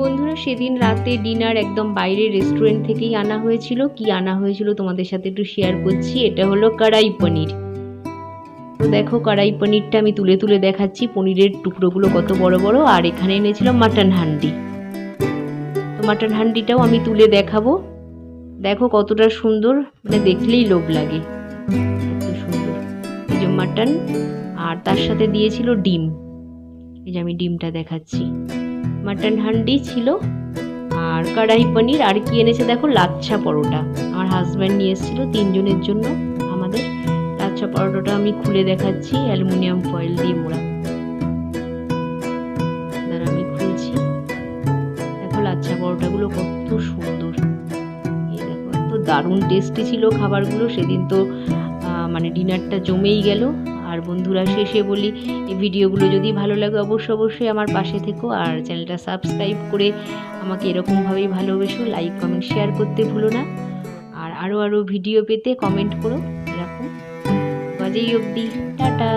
বন্ধুরা, সেদিন রাতে ডিনার একদম বাইরের রেস্টুরেন্ট থেকেই আনা হয়েছিল। কি আনা হয়েছিল তোমাদের সাথে একটু শেয়ার করছি। এটা হলো কড়াই পনির। তো দেখো, কড়াই পনিরটা আমি তুলে তুলে দেখাচ্ছি। পনিরের টুকরোগুলো কত বড় বড়। আর এখানে এনেছিল মাটন হান্ডি। তো মাটন হান্ডিটাও আমি তুলে দেখাবো। দেখো কতটা সুন্দর, মানে দেখলেই লোভ লাগে, এত সুন্দর। এই যে মাটন, আর তার সাথে দিয়েছিল ডিম। এই যে আমি ডিমটা দেখাচ্ছি। মাটন হান্ডি ছিল, আর কড়াই পনির, আর কি এনেছে দেখো, লাচ্ছা পরোটা। আমার হাজব্যান্ড নিয়ে এসেছিল 3 জনের জন্য আমাদের। লাচ্ছা পরোটাটা আমি খুলে দেখাচ্ছি, অ্যালুমিনিয়াম ফয়েল দিয়ে মোড়া। দাঁড়া আমি খুলছি। দেখো লাচ্ছা পরোটাগুলো কত সুন্দর। এই দেখো, এত দারুণ টেস্টি ছিল খাবারগুলো। সেদিন তো মানে ডিনারটা জমেই গেল। আর বন্ধুরা, শেষে বলি, এই ভিডিওগুলো যদি ভালো লাগে অবশ্যই আমার পাশে থেকো, আর চ্যানেলটা সাবস্ক্রাইব করে আমাকে এরকমভাবেই ভালোবেসো। লাইক কমেন্ট শেয়ার করতে ভুলো না। আর আরও ভিডিও পেতে কমেন্ট করো। এরকম বাজেই অবধি, টাটা।